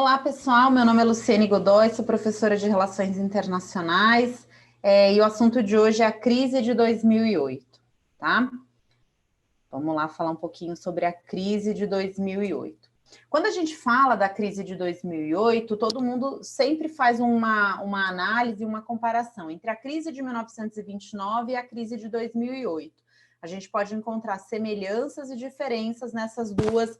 Olá, pessoal. Meu nome é Luciane Godoy, sou professora de Relações Internacionais, e o assunto de hoje é a crise de 2008, tá? Vamos lá falar um pouquinho sobre a crise de 2008. Quando a gente fala da crise de 2008, todo mundo sempre faz uma análise, uma comparação entre a crise de 1929 e a crise de 2008. A gente pode encontrar semelhanças e diferenças nessas duas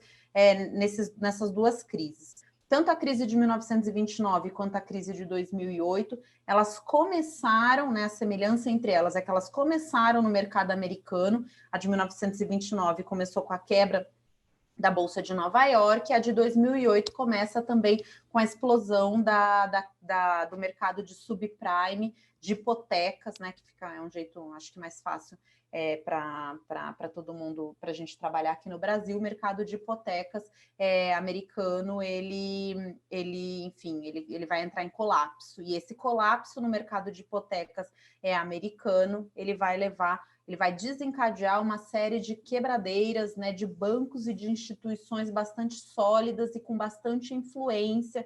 crises. Tanto a crise de 1929 quanto a crise de 2008, elas começaram, né, a semelhança entre elas é que elas começaram no mercado americano. A de 1929 começou com a quebra da Bolsa de Nova York, e a de 2008 começa também com a explosão do mercado de subprime, de hipotecas, né, que é um jeito, acho que mais fácil para todo mundo, para a gente trabalhar aqui no Brasil. O mercado de hipotecas americano, ele vai entrar em colapso, e esse colapso no mercado de hipotecas americano, ele vai desencadear uma série de quebradeiras, né, de bancos e de instituições bastante sólidas e com bastante influência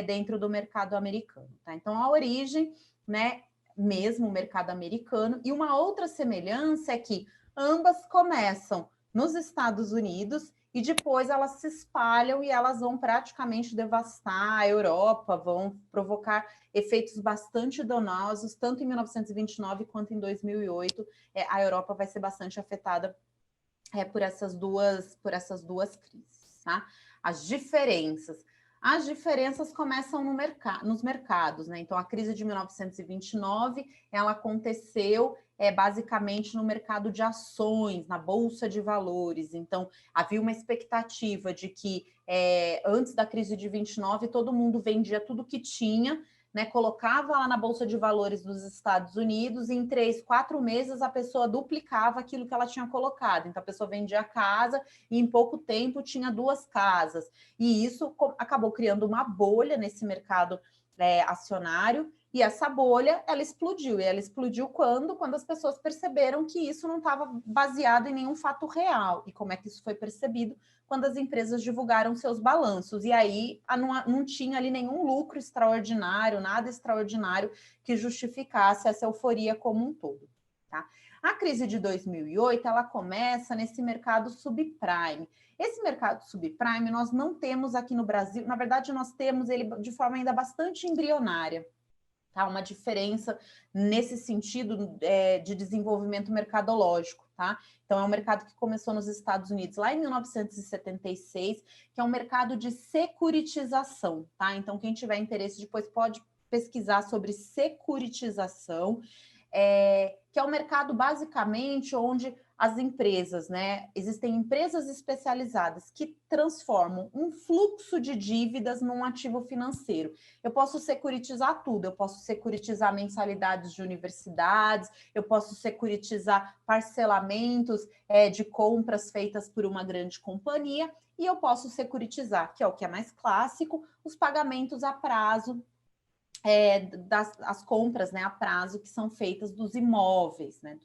dentro do mercado americano. Tá? Então, a origem, né, mesmo o mercado americano, e uma outra semelhança é que ambas começam nos Estados Unidos e depois elas se espalham e elas vão praticamente devastar a Europa, vão provocar efeitos bastante danosos, tanto em 1929 quanto em 2008. A Europa vai ser bastante afetada por essas duas crises. Tá? As diferenças começam nos mercados, né? Então, a crise de 1929, ela aconteceu basicamente no mercado de ações, na Bolsa de Valores. Então, havia uma expectativa de que, antes da crise de 29, todo mundo vendia tudo que tinha, né, colocava lá na Bolsa de Valores dos Estados Unidos, e em 3, 4 meses a pessoa duplicava aquilo que ela tinha colocado. Então, a pessoa vendia a casa e em pouco tempo tinha 2 casas. E isso acabou criando uma bolha nesse mercado acionário, e essa bolha, ela explodiu. E ela explodiu quando as pessoas perceberam que isso não estava baseado em nenhum fato real. E como é que isso foi percebido? Quando as empresas divulgaram seus balanços, e aí não tinha ali nenhum lucro extraordinário, nada extraordinário que justificasse essa euforia como um todo. Tá? A crise de 2008, ela começa nesse mercado subprime. Esse mercado subprime nós não temos aqui no Brasil, na verdade nós temos ele de forma ainda bastante embrionária. Tá? Uma diferença nesse sentido de desenvolvimento mercadológico. Tá? Então, é um mercado que começou nos Estados Unidos lá em 1976, que é um mercado de securitização. Tá? Então, quem tiver interesse depois pode pesquisar sobre securitização, que é um mercado basicamente onde as empresas, né? Existem empresas especializadas que transformam um fluxo de dívidas num ativo financeiro. Eu posso securitizar tudo, eu posso securitizar mensalidades de universidades, eu posso securitizar parcelamentos de compras feitas por uma grande companhia, e eu posso securitizar, que é o que é mais clássico, os pagamentos a prazo, as compras, né, a prazo que são feitas dos imóveis, né,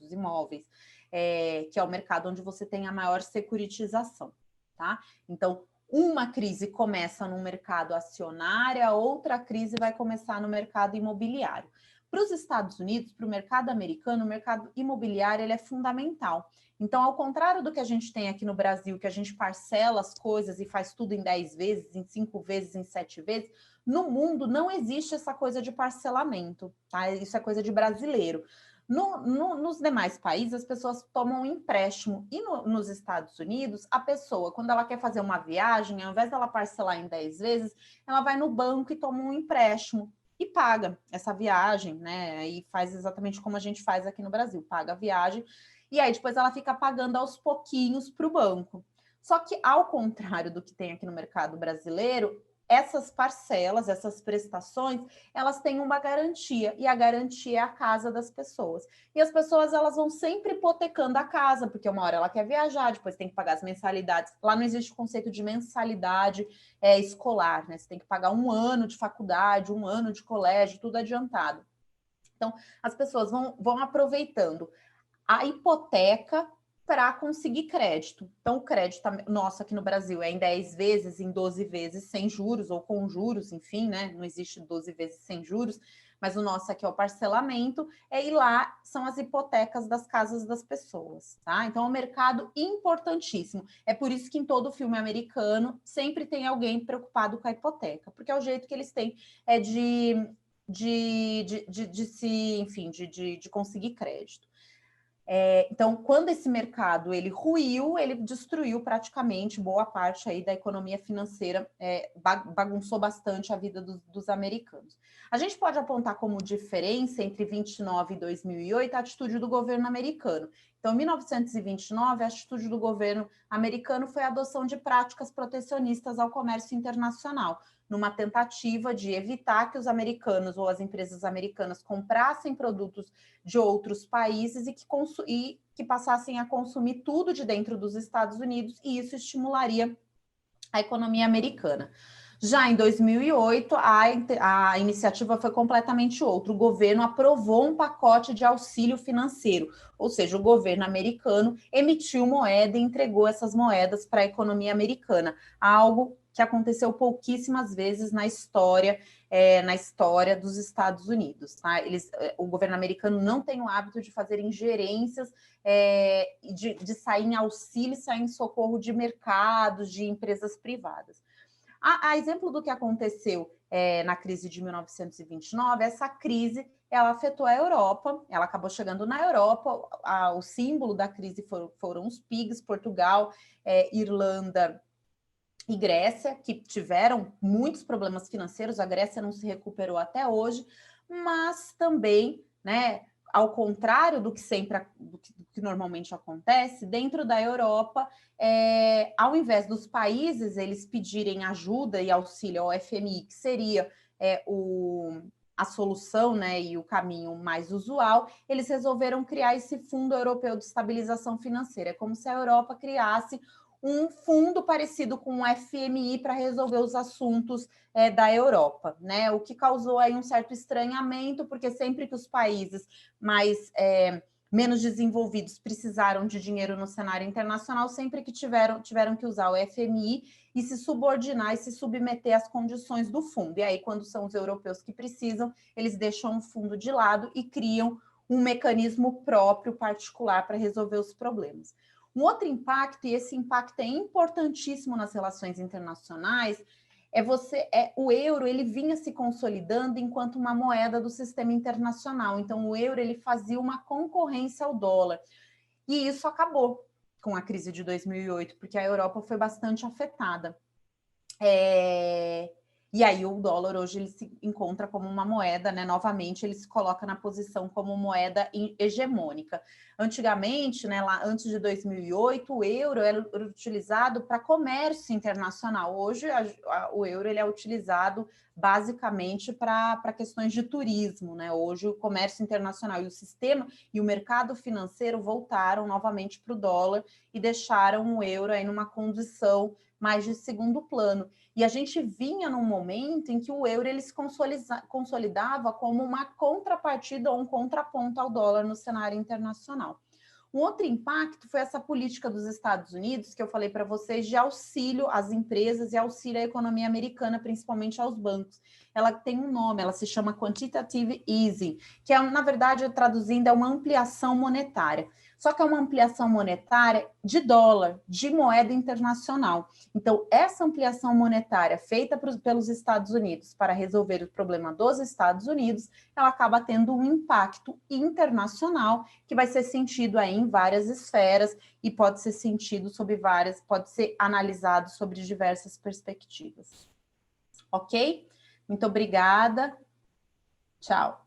que é o mercado onde você tem a maior securitização, tá? Então, uma crise começa no mercado acionário, a outra crise vai começar no mercado imobiliário. Para os Estados Unidos, para o mercado americano, o mercado imobiliário ele é fundamental. Então, ao contrário do que a gente tem aqui no Brasil, que a gente parcela as coisas e faz tudo em 10 vezes, em 5 vezes, em 7 vezes, no mundo não existe essa coisa de parcelamento, tá? Isso é coisa de brasileiro. Nos demais países, as pessoas tomam um empréstimo. E nos Estados Unidos, a pessoa, quando ela quer fazer uma viagem, ao invés dela parcelar em 10 vezes, ela vai no banco e toma um empréstimo e paga essa viagem, né? E faz exatamente como a gente faz aqui no Brasil, paga a viagem, e aí depois ela fica pagando aos pouquinhos para o banco. Só que, ao contrário do que tem aqui no mercado brasileiro, essas parcelas, essas prestações, elas têm uma garantia, e a garantia é a casa das pessoas. E as pessoas, elas vão sempre hipotecando a casa, porque uma hora ela quer viajar, depois tem que pagar as mensalidades. Lá não existe o conceito de mensalidade escolar, né? Você tem que pagar 1 ano de faculdade, 1 ano de colégio, tudo adiantado. Então, as pessoas vão aproveitando a hipoteca para conseguir crédito. Então, o crédito nosso aqui no Brasil é em 10 vezes, em 12 vezes sem juros ou com juros, enfim, né? Não existe 12 vezes sem juros, mas o nosso aqui é o parcelamento, e lá são as hipotecas das casas das pessoas, tá? Então, é um mercado importantíssimo. É por isso que em todo filme americano sempre tem alguém preocupado com a hipoteca, porque é o jeito que eles têm de conseguir crédito. Então, quando esse mercado ele ruiu, ele destruiu praticamente boa parte aí da economia financeira, bagunçou bastante a vida dos americanos. A gente pode apontar como diferença entre 29 e 2008 a atitude do governo americano. Então, em 1929, a atitude do governo americano foi a adoção de práticas protecionistas ao comércio internacional, numa tentativa de evitar que os americanos ou as empresas americanas comprassem produtos de outros países e que passassem a consumir tudo de dentro dos Estados Unidos, e isso estimularia a economia americana. Já em 2008, a iniciativa foi completamente outra. O governo aprovou um pacote de auxílio financeiro, ou seja, o governo americano emitiu moeda e entregou essas moedas para a economia americana, algo que aconteceu pouquíssimas vezes na história dos Estados Unidos. Tá? O governo americano não tem o hábito de fazer ingerências, de sair em auxílio, sair em socorro de mercados, de empresas privadas. A exemplo do que aconteceu na crise de 1929, essa crise ela afetou a Europa, ela acabou chegando na Europa, o símbolo da crise foram os PIGs, Portugal, Irlanda e Grécia, que tiveram muitos problemas financeiros. A Grécia não se recuperou até hoje, mas também, né, ao contrário do que normalmente acontece, dentro da Europa, ao invés dos países eles pedirem ajuda e auxílio ao FMI, que seria a solução, né, e o caminho mais usual, eles resolveram criar esse Fundo Europeu de Estabilização Financeira. É como se a Europa criasse um fundo parecido com o FMI para resolver os assuntos da Europa, né? O que causou aí um certo estranhamento, porque sempre que os países menos desenvolvidos precisaram de dinheiro no cenário internacional, sempre que tiveram que usar o FMI e se subordinar e se submeter às condições do fundo. E aí, quando são os europeus que precisam, eles deixam o fundo de lado e criam um mecanismo próprio, particular, para resolver os problemas. Um outro impacto, e esse impacto é importantíssimo nas relações internacionais, o euro ele vinha se consolidando enquanto uma moeda do sistema internacional. Então, o euro ele fazia uma concorrência ao dólar. E isso acabou com a crise de 2008, porque a Europa foi bastante afetada. E aí o dólar hoje ele se encontra como uma moeda, né? Novamente ele se coloca na posição como moeda hegemônica. Antigamente, né, lá antes de 2008, o euro era utilizado para comércio internacional. Hoje o euro ele é utilizado basicamente para questões de turismo, né? Hoje o comércio internacional e o sistema e o mercado financeiro voltaram novamente para o dólar e deixaram o euro aí numa condição mais de segundo plano. E a gente vinha num momento em que o euro ele se consolidava como uma contrapartida ou um contraponto ao dólar no cenário internacional. Um outro impacto foi essa política dos Estados Unidos, que eu falei para vocês, de auxílio às empresas e auxílio à economia americana, principalmente aos bancos. Ela tem um nome, ela se chama Quantitative Easing, que na verdade, traduzindo, é uma ampliação monetária. Só que é uma ampliação monetária de dólar, de moeda internacional. Então, essa ampliação monetária feita pelos Estados Unidos para resolver o problema dos Estados Unidos, ela acaba tendo um impacto internacional que vai ser sentido aí em várias esferas e pode ser sentido pode ser analisado sobre diversas perspectivas. Ok? Muito obrigada. Tchau.